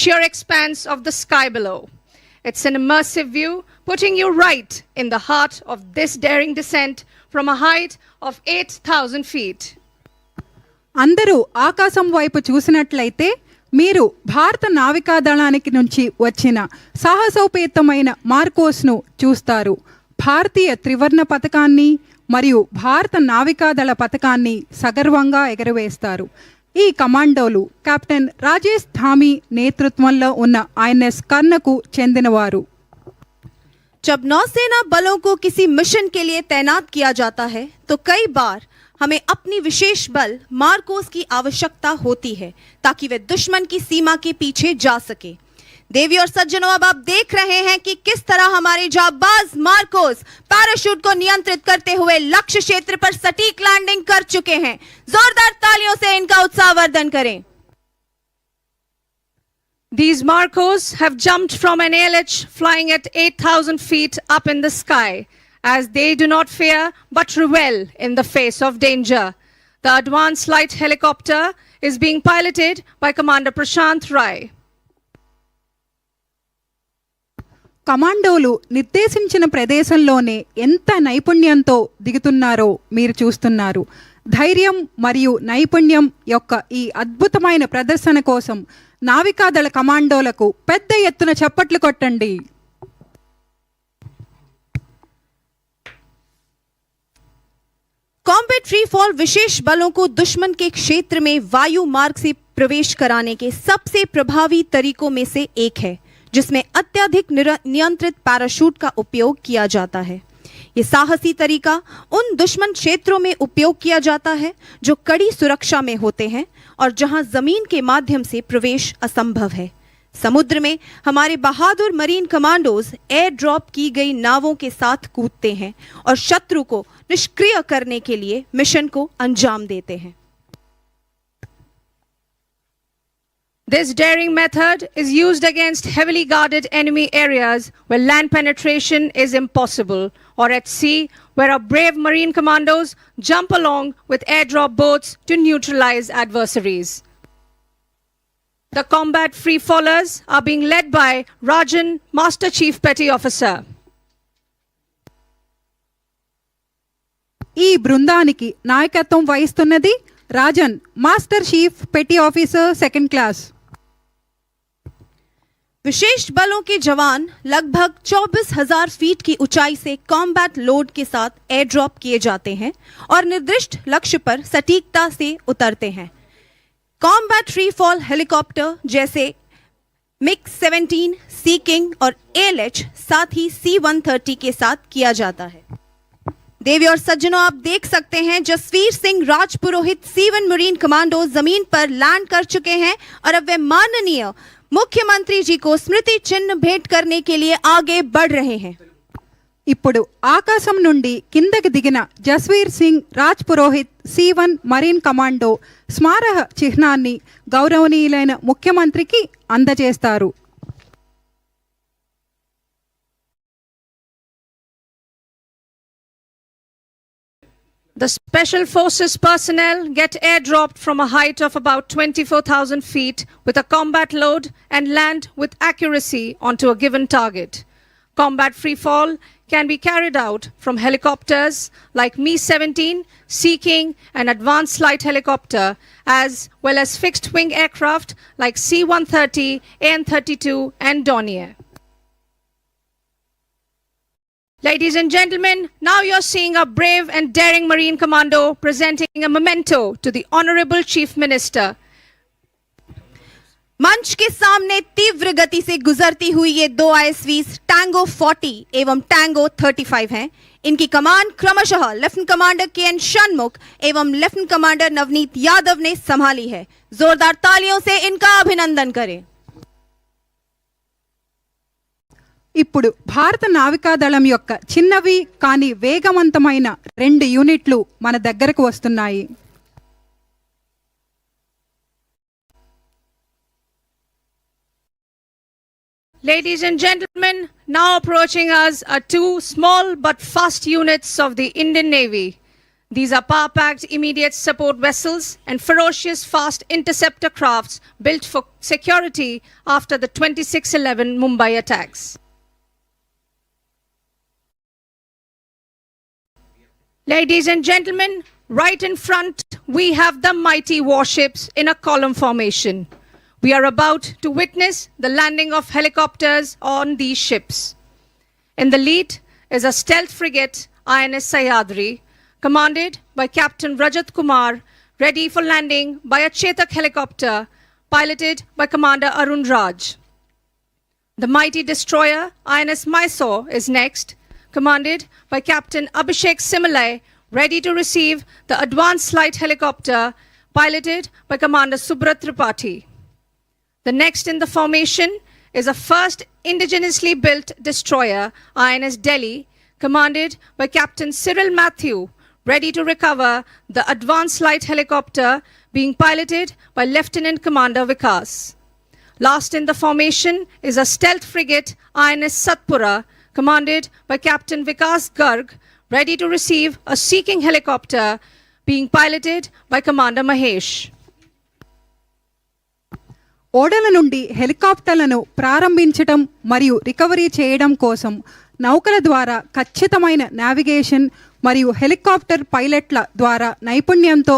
sheer expanse of the sky below. It's an immersive view, putting you right in the heart of this daring descent from a height of 8,000 feet. అందరూ ఆకాశం వైపు చూసినట్లయితే మీరు భారత నావికాదళానికి నుంచి వచ్చిన సాహసోపేతమైన మార్కోస్ను చూస్తారు. భారతీయ త్రివర్ణ పతాకాన్ని మరియు భారత నావికాదళ పతాకాన్ని సగర్వంగా ఎగరవేస్తారు. ఈ కమాండోలు కెప్టెన్ రాజేష్ ధామి నేతృత్వంలో ఉన్న INS కర్ణకు చెందినవారు. जब नौसेना बलों को किसी मिशन के लिए तैनात किया जाता है तो कई बार हमें अपनी विशेष बल मार्कोस की आवश्यकता होती है ताकि वे दुश्मन की सीमा के पीछे जा सके. देवी और सज्जनों, अब आप देख रहे हैं कि किस तरह हमारे जाबाज मार्कोस पैराशूट को नियंत्रित करते हुए लक्ष्य क्षेत्र पर सटीक लैंडिंग कर चुके हैं. जोरदार तालियों से इनका उत्साहवर्धन करें. These Marcos have jumped from an ALH flying at 8,000 feet up in the sky, as they do not fear but revel in the face of danger. The advanced light helicopter is being piloted by Commander Prashant Rai. కమాండోలు నిర్దేశించిన ప్రదేశంలోనే ఎంత నైపుణ్యంతో దిగుతున్నారో మీరు చూస్తున్నారు. ధైర్యం మరియు నైపుణ్యం యొక్క ఈ అద్భుతమైన ప్రదర్శన కోసం నావికాదళ కమాండోలకు పెద్ద ఎత్తున చప్పట్లు కొట్టండి. कॉम्बैट फ्री फॉल विशेष बलों को दुश्मन के क्षेत्र में वायु मार्ग से प्रवेश कराने के सबसे प्रभावी तरीकों में से एक है, जिसमें अत्यधिक नियंत्रित पैराशूट का उपयोग किया जाता है. ये साहसी तरीका उन दुश्मन क्षेत्रों में उपयोग किया जाता है जो कड़ी सुरक्षा में होते हैं और जहां जमीन के माध्यम से प्रवेश असंभव है. समुद्र में हमारे बहादुर मरीन कमांडोज एयर ड्रॉप की गई नावों के साथ कूदते हैं और शत्रु को निष्क्रिय करने के लिए मिशन को अंजाम देते हैं. This daring method is used against heavily guarded enemy areas where land penetration is impossible, or at sea where our brave marine commandos jump along with airdrop boats to neutralize adversaries. The combat free fallers are being led by Rajan, Master Chief Petty Officer. ఈ బృందానికి నాయకత్వం వహిస్తున్నది Rajan, master chief petty officer second class. विशेष बलों के जवान लगभग 24,000 feet की ऊंचाई से कॉम्बैट लोड के साथ एयर ड्रॉप किए जाते हैं और निर्दिष्ट लक्ष्य पर सटीकता से उतरते हैं. कॉम्बैट फ्री फॉल हेलीकॉप्टर जैसे MiG-17, सी किंग और ALH साथ ही C-130 के साथ किया जाता है. देवी और सज्जनों, आप देख सकते हैं Jasvir Singh Rajpurohit C-1 marine commando जमीन पर लैंड कर चुके हैं और अब वे माननीय मुख्यमंत्री जी को स्मृति चिन्ह भेंट करने के लिए आगे बढ़ रहे हैं. ఇప్పుడు ఆకాశం నుండి కిందకి దిగిన Jasvir Singh Raj Purohit C-1 marine commando స్మారక చిహ్నాన్ని గౌరవనీయులైన ముఖ్యమంత్రికి అందజేస్తారు. The Special Forces personnel get airdropped from a height of about 24,000 feet with a combat load and land with accuracy onto a given target. Combat free fall can be carried out from helicopters like Mi-17, Sea King and Advanced Light Helicopter, as well as fixed wing aircraft like C-130, AN-32 and Dornier. Ladies and gentlemen, now you're seeing a brave and daring Marine Commando presenting a memento to the Honorable Chief Minister. मंच के सामने तीव्र गति से गुजरती हुई ये दो ISVs टैंगो 40 एवं टैंगो 35 हैं. इनकी कमान क्रमशः लेफ्टिनेंट कमांडर KN षणमुख एवं लेफ्टिनेंट कमांडर नवनीत यादव ने संभाली है. जोरदार तालियों से इनका अभिनंदन करें. ఇప్పుడు భారత నావికాదళం యొక్క చిన్నవి కానీ వేగవంతమైన 2 యూనిట్లు మన దగ్గరకు వస్తున్నాయి. Ladies and gentlemen, now approaching us are 2 small but fast units of the Indian Navy. These are power-packed immediate support vessels and ferocious fast interceptor crafts built for security after the 26/11 Mumbai attacks. Ladies and gentlemen, right in front we have the mighty warships in a column formation. We are about to witness the landing of helicopters on these ships. In the lead is a stealth frigate, INS Sahyadri, commanded by Captain Rajat Kumar, ready for landing by a Chetak helicopter, piloted by Commander Arun Raj. The mighty destroyer, INS Mysore, is next, commanded by Captain Abhishek Simale, ready to receive the advanced light helicopter, piloted by Commander Subrat Tripathi. The next in the formation is a first indigenously built destroyer, INS Delhi, commanded by Captain Cyril Matthew, ready to recover the advanced light helicopter being piloted by Lieutenant Commander Vikas. Last in the formation is a stealth frigate, INS Satpura, commanded by Captain Vikas Garg, ready to receive a seeking helicopter being piloted by Commander Mahesh. ఓడల నుండి హెలికాప్టర్లను ప్రారంభించడం మరియు recovery చేయడం కోసం నౌకల ద్వారా ఖచ్చితమైన navigation మరియు helicopter పైలట్ల ద్వారా నైపుణ్యంతో